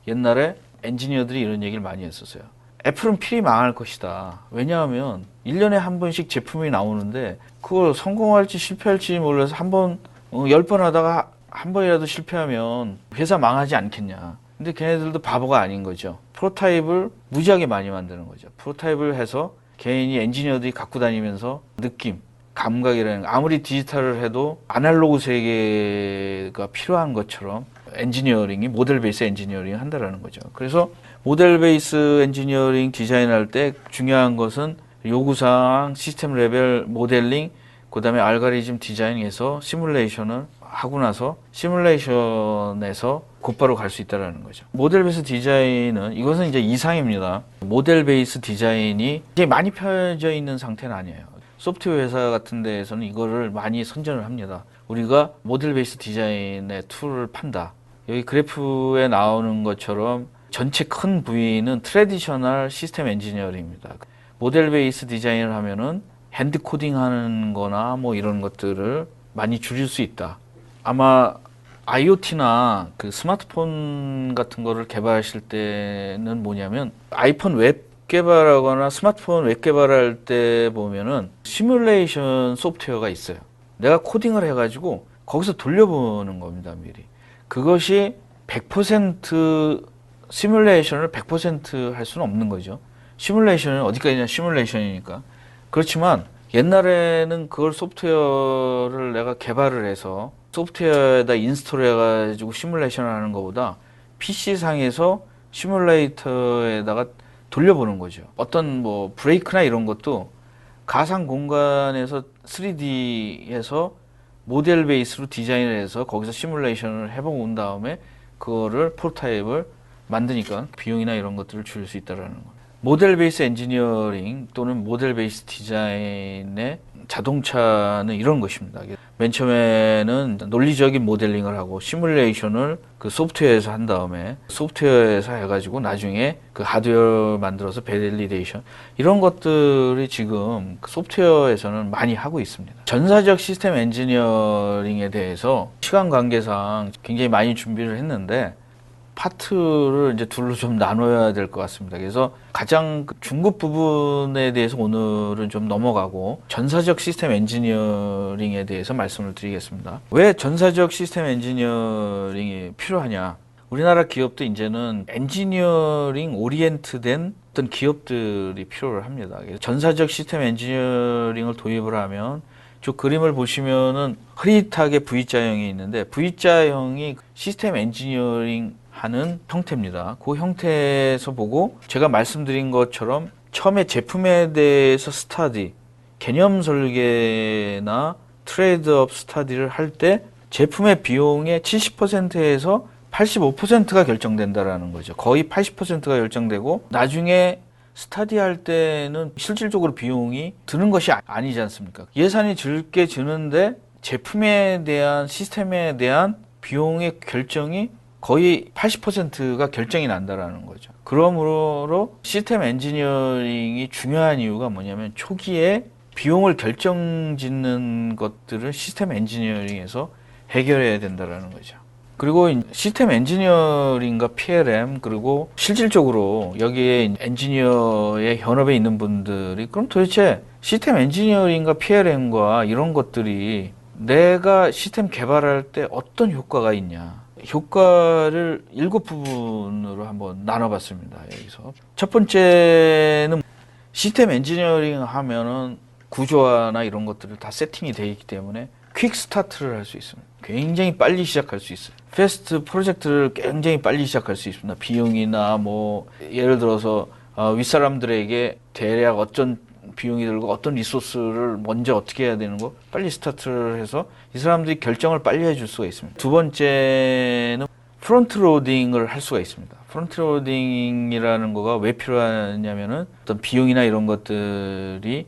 옛날에 엔지니어들이 이런 얘기를 많이 했었어요. 애플은 필히 망할 것이다. 왜냐하면 1년에 한 번씩 제품이 나오는데 그걸 성공할지 실패할지 몰라서 한 번, 10번 하다가 한 번이라도 실패하면 회사 망하지 않겠냐. 근데 걔네들도 바보가 아닌 거죠. 프로타입을 무지하게 많이 만드는 거죠. 프로타입을 해서 개인이 엔지니어들이 갖고 다니면서 느낌, 감각이라는 거. 아무리 디지털을 해도 아날로그 세계가 필요한 것처럼 엔지니어링이 모델 베이스 엔지니어링을 한다라는 거죠. 그래서 모델 베이스 엔지니어링 디자인할 때 중요한 것은 요구사항, 시스템 레벨 모델링, 그 다음에 알고리즘 디자인에서 시뮬레이션을 하고 나서 시뮬레이션에서 곧바로 갈 수 있다는 거죠. 모델 베이스 디자인은 이것은 이제 이상입니다. 모델 베이스 디자인이 이제 많이 펴져 있는 상태는 아니에요. 소프트웨어 회사 같은 데에서는 이거를 많이 선전을 합니다. 우리가 모델 베이스 디자인의 툴을 판다. 여기 그래프에 나오는 것처럼 전체 큰 부위는 트래디셔널 시스템 엔지니어링입니다. 모델 베이스 디자인을 하면은 핸드 코딩 하는 거나 뭐 이런 것들을 많이 줄일 수 있다. 아마 IoT나 그 스마트폰 같은 거를 개발하실 때는 뭐냐면 아이폰 웹 개발하거나 스마트폰 웹 개발할 때 보면은 시뮬레이션 소프트웨어가 있어요. 내가 코딩을 해가지고 거기서 돌려보는 겁니다, 미리. 그것이 100% 시뮬레이션을 100% 할 수는 없는 거죠. 시뮬레이션은 어디까지나 시뮬레이션이니까. 그렇지만 옛날에는 그걸 소프트웨어를 내가 개발을 해서 소프트웨어에다 인스톨 해가지고 시뮬레이션을 하는 것보다 PC상에서 시뮬레이터에다가 돌려보는 거죠. 어떤 뭐 브레이크나 이런 것도 가상 공간에서 3D에서 모델 베이스로 디자인을 해서 거기서 시뮬레이션을 해보고 온 다음에 그거를 프로타입을 만드니까 비용이나 이런 것들을 줄일 수 있다는 거. 모델 베이스 엔지니어링 또는 모델 베이스 디자인의 자동차는 이런 것입니다. 맨 처음에는 논리적인 모델링을 하고 시뮬레이션을 그 소프트웨어에서 한 다음에 소프트웨어에서 해가지고 나중에 그 하드웨어 만들어서 밸리데이션 이런 것들이 지금 그 소프트웨어에서는 많이 하고 있습니다. 전사적 시스템 엔지니어링에 대해서 시간 관계상 굉장히 많이 준비를 했는데 파트를 이제 둘로 좀 나눠야 될 것 같습니다. 그래서 가장 중급 부분에 대해서 오늘은 좀 넘어가고 전사적 시스템 엔지니어링에 대해서 말씀을 드리겠습니다. 왜 전사적 시스템 엔지니어링이 필요하냐? 우리나라 기업도 이제는 엔지니어링 오리엔트된 어떤 기업들이 필요를 합니다. 전사적 시스템 엔지니어링을 도입을 하면 저 그림을 보시면은 흐릿하게 V자형이 있는데 V자형이 시스템 엔지니어링 하는 형태입니다. 그 형태에서 보고 제가 말씀드린 것처럼 처음에 제품에 대해서 스타디, 개념 설계나 트레이드업 스타디를 할 때 제품의 비용의 70%에서 85%가 결정된다라는 거죠. 거의 80%가 결정되고 나중에 스타디 할 때는 실질적으로 비용이 드는 것이 아니지 않습니까? 예산이 적게 드는데 제품에 대한 시스템에 대한 비용의 결정이 거의 80%가 결정이 난다라는 거죠. 그러므로 시스템 엔지니어링이 중요한 이유가 뭐냐면 초기에 비용을 결정짓는 것들을 시스템 엔지니어링에서 해결해야 된다라는 거죠. 그리고 시스템 엔지니어링과 PLM 그리고 실질적으로 여기에 엔지니어의 현업에 있는 분들이 그럼 도대체 시스템 엔지니어링과 PLM과 이런 것들이 내가 시스템 개발할 때 어떤 효과가 있냐. 효과를 7부분으로 한번 나눠봤습니다. 여기서 첫 번째는 시스템 엔지니어링 하면은 구조화나 이런 것들을 다 세팅이 되어 있기 때문에 퀵 스타트를 할 수 있습니다. 굉장히 빨리 시작할 수 있어요. 패스트 프로젝트를 굉장히 빨리 시작할 수 있습니다. 비용이나 뭐 예를 들어서 윗사람들에게 대략 어떤 비용이 들고 어떤 리소스를 먼저 어떻게 해야 되는 거 빨리 스타트를 해서 이 사람들이 결정을 빨리 해줄 수가 있습니다. 두 번째는 프론트 로딩을 할 수가 있습니다. 프론트 로딩이라는 거가 왜 필요하냐면은 어떤 비용이나 이런 것들이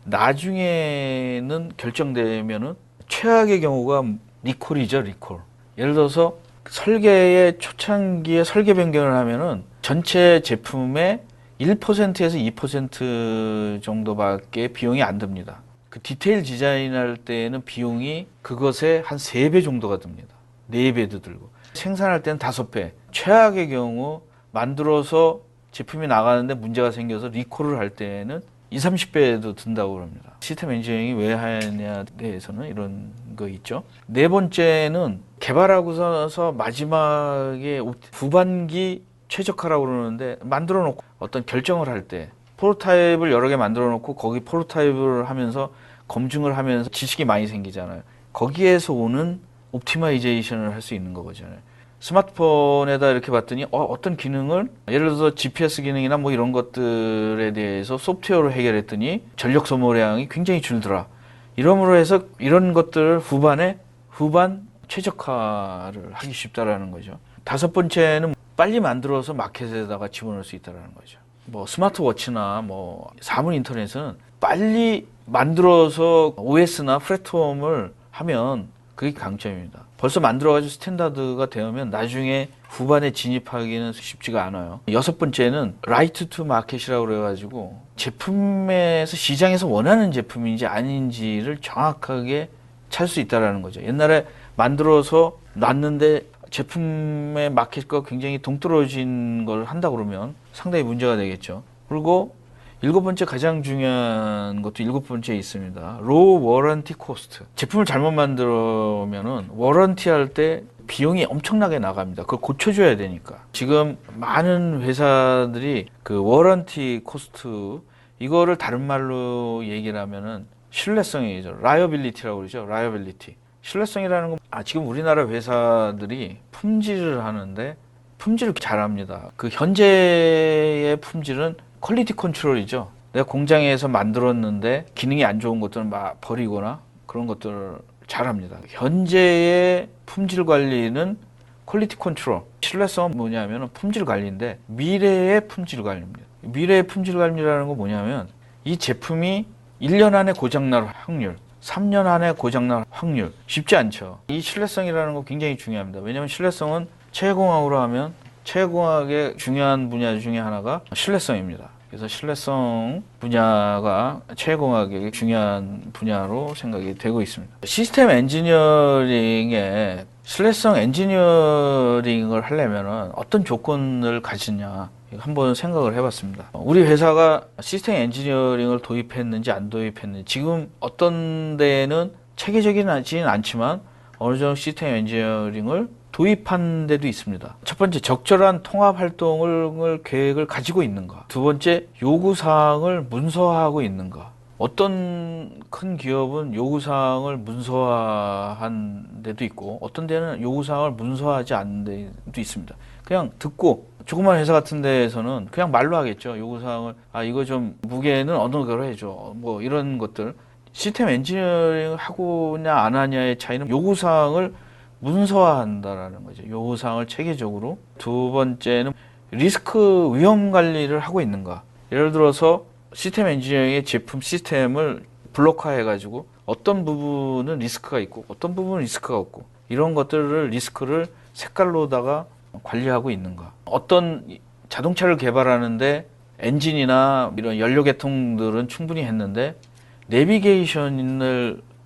나중에는 결정되면은 최악의 경우가 리콜이죠, 리콜. 예를 들어서 설계의 초창기에 설계 변경을 하면은 전체 제품의 1%에서 2% 정도밖에 비용이 안 듭니다. 그 디테일 디자인할 때는 비용이 그것의 한 3배 정도가 듭니다. 4배도 들고. 생산할 때는 5배. 최악의 경우 만들어서 제품이 나가는데 문제가 생겨서 리콜을 할 때는 30배도 든다고 그럽니다. 시스템 엔지니어링이 왜 하냐에 대해서는 이런 거 있죠. 네 번째는 개발하고서 마지막에 후반기 최적화라고 그러는데, 만들어 놓고 어떤 결정을 할 때 프로타입을 여러 개 만들어 놓고 거기 프로타입을 하면서 검증을 하면서 지식이 많이 생기잖아요. 거기에서 오는 옵티마이제이션을 할 수 있는 거잖아요. 스마트폰에다 이렇게 봤더니 어떤 기능을, 예를 들어서 GPS 기능이나 뭐 이런 것들에 대해서 소프트웨어로 해결했더니 전력 소모량이 굉장히 줄더라. 이러므로 해서 이런 것들을 후반 최적화를 하기 쉽다라는 거죠. 다섯 번째는 빨리 만들어서 마켓에다가 집어넣을 수 있다라는 거죠. 뭐 스마트워치나 뭐 사문 인터넷은 빨리 만들어서 OS나 플랫폼을 하면 그게 강점입니다. 벌써 만들어가지고 스탠다드가 되면 나중에 후반에 진입하기는 쉽지가 않아요. 여섯 번째는 라이트 투 마켓이라고 그래가지고 제품에서, 시장에서 원하는 제품인지 아닌지를 정확하게 찾을 수 있다는 거죠. 옛날에 만들어서 놨는데 제품의 마켓과 굉장히 동떨어진 걸 한다 그러면 상당히 문제가 되겠죠. 그리고 일곱 번째, 가장 중요한 것도 일곱 번째에 있습니다. 로우 워런티 코스트. 제품을 잘못 만들면은 워런티 할 때 비용이 엄청나게 나갑니다. 그걸 고쳐줘야 되니까. 지금 많은 회사들이 그 워런티 코스트, 이거를 다른 말로 얘기를 하면은 신뢰성이죠. 라이어빌리티라고 그러죠. 라이어빌리티. 신뢰성이라는 건, 지금 우리나라 회사들이 품질을 하는데 품질을 잘합니다. 그 현재의 품질은 퀄리티 컨트롤이죠. 내가 공장에서 만들었는데 기능이 안 좋은 것들은 막 버리거나 그런 것들을 잘합니다. 현재의 품질 관리는 퀄리티 컨트롤. 신뢰성은 뭐냐면 품질 관리인데, 미래의 품질 관리입니다. 미래의 품질 관리라는 건 뭐냐면, 이 제품이 1년 안에 고장날 확률, 3년 안에 고장날 확률, 쉽지 않죠. 이 신뢰성이라는 거 굉장히 중요합니다. 왜냐하면 신뢰성은 체계공학으로 하면 체계공학의 중요한 분야 중에 하나가 신뢰성입니다. 그래서 신뢰성 분야가 체계공학의 중요한 분야로 생각이 되고 있습니다. 시스템 엔지니어링에 신뢰성 엔지니어링을 하려면 어떤 조건을 가지냐 한번 생각을 해봤습니다. 우리 회사가 시스템 엔지니어링을 도입했는지 안 도입했는지, 지금 어떤 데는 체계적이지는 않지만 어느 정도 시스템 엔지니어링을 도입한 데도 있습니다. 첫 번째, 적절한 통합 활동을 계획을 가지고 있는가. 두 번째, 요구사항을 문서화하고 있는가. 어떤 큰 기업은 요구사항을 문서화한 데도 있고, 어떤 데는 요구사항을 문서화하지 않는 데도 있습니다. 그냥 듣고, 조그만 회사 같은 데에서는 그냥 말로 하겠죠. 요구사항을, 이거 좀 무게는 어느 거로 해줘. 뭐 이런 것들. 시스템 엔지니어링을 하고냐 안 하냐의 차이는 요구사항을 문서화한다라는 거죠. 요구사항을 체계적으로. 두 번째는 리스크 위험 관리를 하고 있는가. 예를 들어서 시스템 엔지니어링의 제품 시스템을 블록화해가지고 어떤 부분은 리스크가 있고 어떤 부분은 리스크가 없고, 이런 것들을 리스크를 색깔로다가 관리하고 있는가. 어떤 자동차를 개발하는데 엔진이나 이런 연료 계통들은 충분히 했는데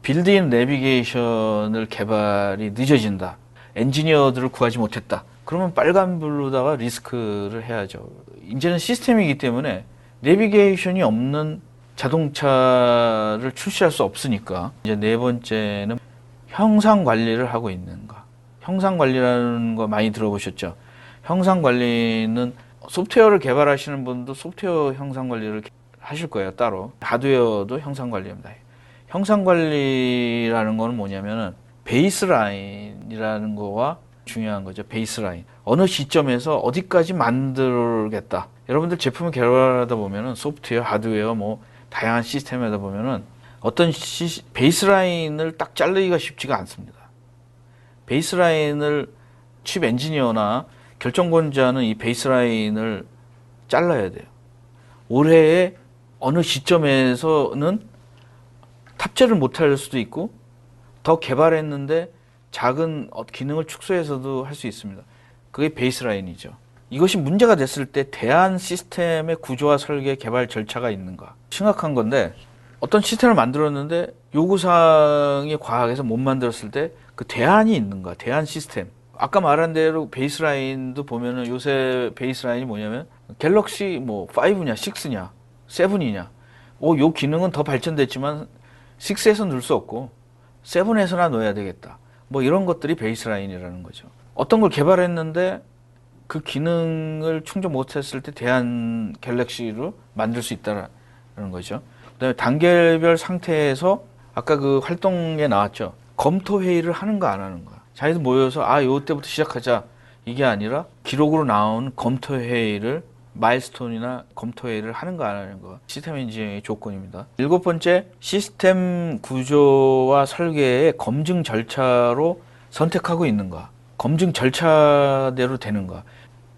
빌드인 내비게이션을 개발이 늦어진다. 엔지니어들을 구하지 못했다. 그러면 빨간불로다가 리스크를 해야죠. 이제는 시스템이기 때문에 내비게이션이 없는 자동차를 출시할 수 없으니까. 이제 네 번째는 형상 관리를 하고 있는가. 형상 관리라는 거 많이 들어보셨죠? 형상 관리는 소프트웨어를 개발하시는 분도 소프트웨어 형상 관리를 하실 거예요, 따로. 하드웨어도 형상 관리입니다. 형상 관리라는 거는 뭐냐면은 베이스라인이라는 거와 중요한 거죠. 베이스라인. 어느 시점에서 어디까지 만들겠다. 여러분들 제품을 개발하다 보면은 소프트웨어, 하드웨어, 뭐 다양한 시스템에다 보면은 어떤 베이스라인을 딱 자르기가 쉽지가 않습니다. 베이스라인을 칩 엔지니어나 결정권자는 이 베이스라인을 잘라야 돼요. 올해에 어느 시점에서는 탑재를 못할 수도 있고, 더 개발했는데 작은 기능을 축소해서도 할 수 있습니다. 그게 베이스라인이죠. 이것이 문제가 됐을 때 대안 시스템의 구조화 설계 개발 절차가 있는가. 심각한 건데, 어떤 시스템을 만들었는데 요구사항이 과학에서 못 만들었을 때 그 대안이 있는가. 대안 시스템. 아까 말한 대로 베이스라인도 보면은 요새 베이스라인이 뭐냐면 갤럭시 뭐 5냐 6냐 7이냐 요 기능은 더 발전됐지만 6에서 넣을 수 없고 7에서나 넣어야 되겠다. 뭐 이런 것들이 베이스라인이라는 거죠. 어떤 걸 개발했는데 그 기능을 충족 못했을 때 대안 갤럭시로 만들 수 있다는 거죠. 그다음에 단계별 상태에서 아까 그 활동에 나왔죠. 검토 회의를 하는 거 안 하는 거야. 자기들 모여서 요때부터 시작하자. 이게 아니라 기록으로 나온 검토 회의를 마일스톤이나 검토 회의를 하는 거 안 하는 거. 시스템 엔지니어링의 조건입니다. 7번째, 시스템 구조와 설계의 검증 절차로 선택하고 있는가. 검증 절차대로 되는가.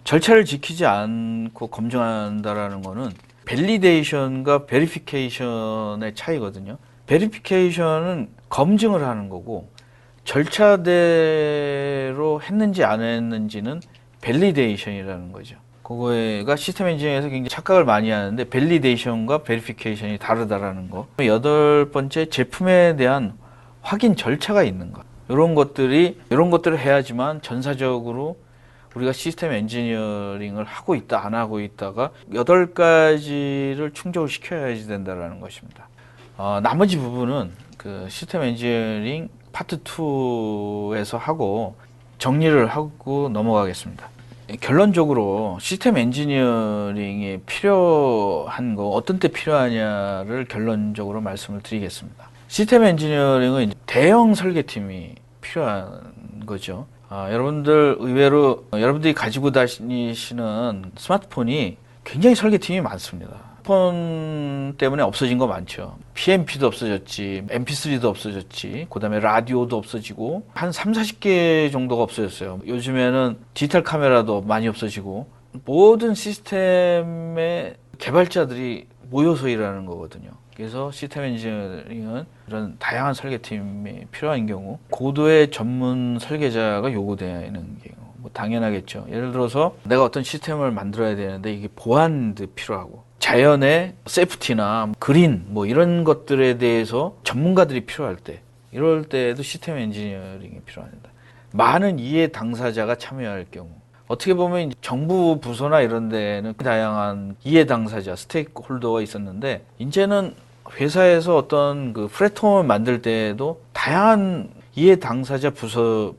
절차를 지키지 않고 검증한다라는 거는 밸리데이션과 베리피케이션의 차이거든요. 베리피케이션은 검증을 하는 거고 절차대로 했는지 안 했는지는 밸리데이션이라는 거죠. 그거가 시스템 엔지니어에서 굉장히 착각을 많이 하는데 밸리데이션과 베리피케이션이 다르다라는 거. 8번째, 제품에 대한 확인 절차가 있는 거. 이런 것들을 해야지만 전사적으로 우리가 시스템 엔지니어링을 하고 있다, 안 하고 있다가 8가지를 충족을 시켜야지 된다는 것입니다. 나머지 부분은 그 시스템 엔지니어링 파트 2에서 하고 정리를 하고 넘어가겠습니다. 결론적으로 시스템 엔지니어링이 필요한 거, 어떤 때 필요하냐를 결론적으로 말씀을 드리겠습니다. 시스템 엔지니어링은 대형 설계팀이 필요한 거죠. 여러분들 의외로 여러분들이 가지고 다니시는 스마트폰이 굉장히 설계팀이 많습니다. 폰 때문에 없어진 거 많죠. PMP도 없어졌지, MP3도 없어졌지, 그 다음에 라디오도 없어지고 한 30-40개 정도가 없어졌어요. 요즘에는 디지털 카메라도 많이 없어지고 모든 시스템의 개발자들이 모여서 일하는 거거든요. 그래서 시스템 엔지니어링은 이런 다양한 설계팀이 필요한 경우 고도의 전문 설계자가 요구되는 경우 뭐 당연하겠죠. 예를 들어서 내가 어떤 시스템을 만들어야 되는데 이게 보안도 필요하고 자연의 세이프티나 그린 뭐 이런 것들에 대해서 전문가들이 필요할 때 이럴 때에도 시스템 엔지니어링이 필요합니다. 많은 이해 당사자가 참여할 경우 어떻게 보면 정부 부서나 이런 데는 다양한 이해 당사자, 스테이크홀더가 있었는데 이제는 회사에서 어떤 그 플랫폼을 만들 때에도 다양한 이해 당사자 부서들이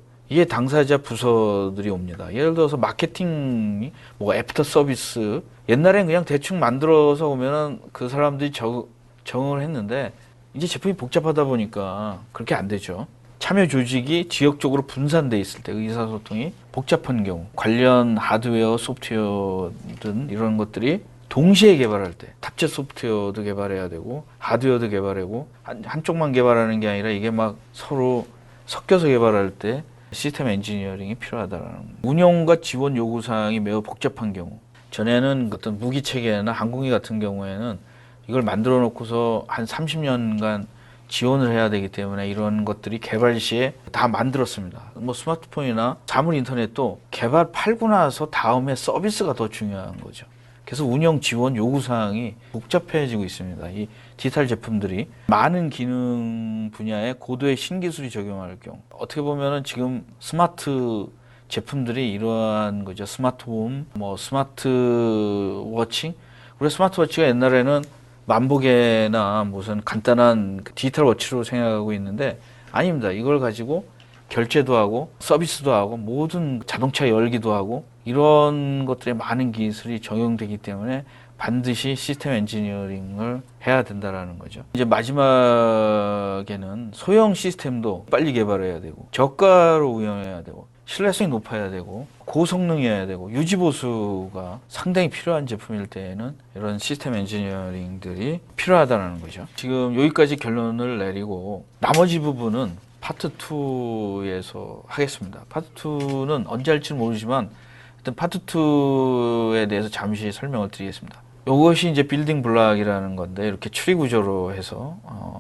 옵니다. 예를 들어서 마케팅이 뭐 애프터 서비스 옛날엔 그냥 대충 만들어서 오면은 그 사람들이 적응을 했는데 이제 제품이 복잡하다 보니까 그렇게 안 되죠. 참여 조직이 지역적으로 분산돼 있을 때 의사소통이 복잡한 경우 관련 하드웨어, 소프트웨어 등 이런 것들이 동시에 개발할 때 탑재 소프트웨어도 개발해야 되고 하드웨어도 개발하고 한쪽만 개발하는 게 아니라 이게 막 서로 섞여서 개발할 때 시스템 엔지니어링이 필요하다라는 거예요. 운영과 지원 요구사항이 매우 복잡한 경우 전에는 어떤 무기 체계나 항공기 같은 경우에는 이걸 만들어 놓고서 한 30년간 지원을 해야 되기 때문에 이런 것들이 개발 시에 다 만들었습니다. 뭐 스마트폰이나 사물 인터넷도 개발 팔고 나서 다음에 서비스가 더 중요한 거죠. 그래서 운영 지원 요구사항이 복잡해지고 있습니다. 이 디지털 제품들이 많은 기능 분야에 고도의 신기술이 적용할 경우 어떻게 보면은 지금 스마트 제품들이 이러한 거죠. 스마트홈, 뭐 스마트워치. 우리 스마트워치가 옛날에는 만보계나 무슨 간단한 디지털 워치로 생각하고 있는데 아닙니다. 이걸 가지고 결제도 하고 서비스도 하고 모든 자동차 열기도 하고 이런 것들에 많은 기술이 적용되기 때문에 반드시 시스템 엔지니어링을 해야 된다라는 거죠. 이제 마지막에는 소형 시스템도 빨리 개발해야 되고 저가로 운영해야 되고 신뢰성이 높아야 되고 고성능이어야 되고 유지보수가 상당히 필요한 제품일 때에는 이런 시스템 엔지니어링들이 필요하다는 거죠. 지금 여기까지 결론을 내리고 나머지 부분은 파트 2에서 하겠습니다. 파트 2는 언제 할지는 모르지만 일단 파트 2에 대해서 잠시 설명을 드리겠습니다. 이것이 이제 빌딩 블락이라는 건데 이렇게 추리 구조로 해서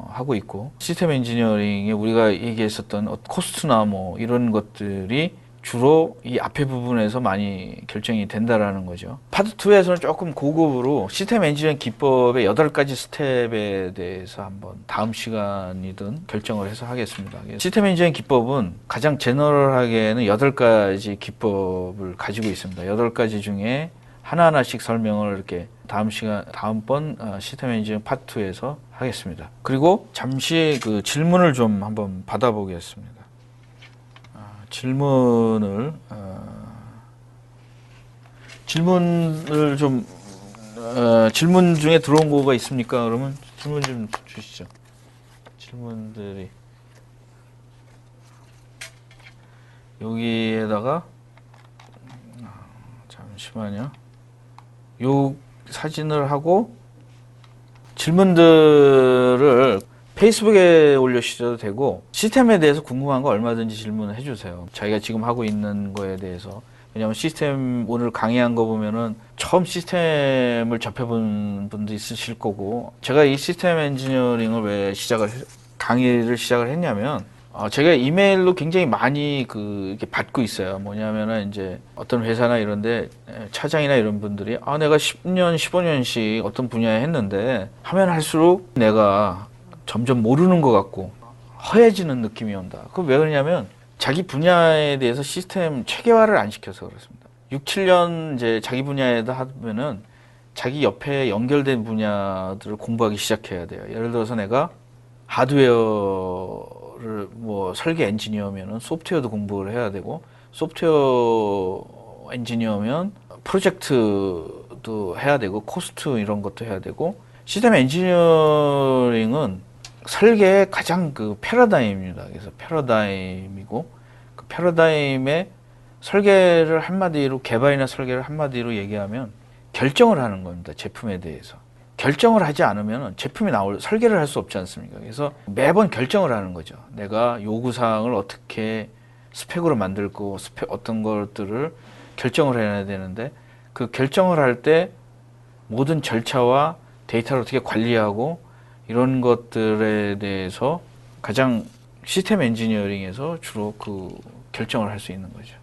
하고 있고 시스템 엔지니어링에 우리가 얘기했었던 코스트나 뭐 이런 것들이 주로 이 앞에 부분에서 많이 결정이 된다라는 거죠. 파트 2에서는 조금 고급으로 시스템 엔지니어링 기법의 8가지 스텝에 대해서 한번 다음 시간이든 결정을 해서 하겠습니다. 시스템 엔지니어링 기법은 가장 제너럴하게는 8가지 기법을 가지고 있습니다. 8가지 중에 하나하나씩 설명을 이렇게 다음번 시스템 엔지니어링 파트 2에서 하겠습니다. 그리고 잠시 그 질문을 좀 한번 받아보겠습니다. 질문을 좀 질문 중에 들어온 거가 있습니까? 그러면 질문 좀 주시죠. 질문들이 여기에다가 잠시만요. 요 사진을 하고 질문들을 페이스북에 올려주셔도 되고 시스템에 대해서 궁금한 거 얼마든지 질문을 해주세요. 자기가 지금 하고 있는 거에 대해서. 왜냐하면 시스템 오늘 강의한 거 보면은 처음 시스템을 접해본 분도 있으실 거고, 제가 이 시스템 엔지니어링을 왜 강의를 시작을 했냐면 제가 이메일로 굉장히 많이 이렇게 받고 있어요. 뭐냐면은 이제 어떤 회사나 이런데 차장이나 이런 분들이 내가 10년, 15년씩 어떤 분야에 했는데 하면 할수록 내가 점점 모르는 것 같고 허해지는 느낌이 온다. 그거 왜 그러냐면 자기 분야에 대해서 시스템 체계화를 안 시켜서 그렇습니다. 6, 7년 이제 자기 분야에다 하면은 자기 옆에 연결된 분야들을 공부하기 시작해야 돼요. 예를 들어서 내가 하드웨어를 설계 엔지니어면은 소프트웨어도 공부를 해야 되고, 소프트웨어 엔지니어면 프로젝트도 해야 되고, 코스트 이런 것도 해야 되고, 시스템 엔지니어링은 설계의 가장 패러다임입니다. 그래서 패러다임이고, 그 패러다임의 설계를 한마디로, 개발이나 설계를 한마디로 얘기하면 결정을 하는 겁니다. 제품에 대해서. 결정을 하지 않으면 제품이 설계를 할 수 없지 않습니까? 그래서 매번 결정을 하는 거죠. 내가 요구사항을 어떻게 스펙으로 만들고, 어떤 것들을 결정을 해야 되는데, 그 결정을 할 때 모든 절차와 데이터를 어떻게 관리하고, 이런 것들에 대해서 가장 시스템 엔지니어링에서 주로 결정을 할 수 있는 거죠.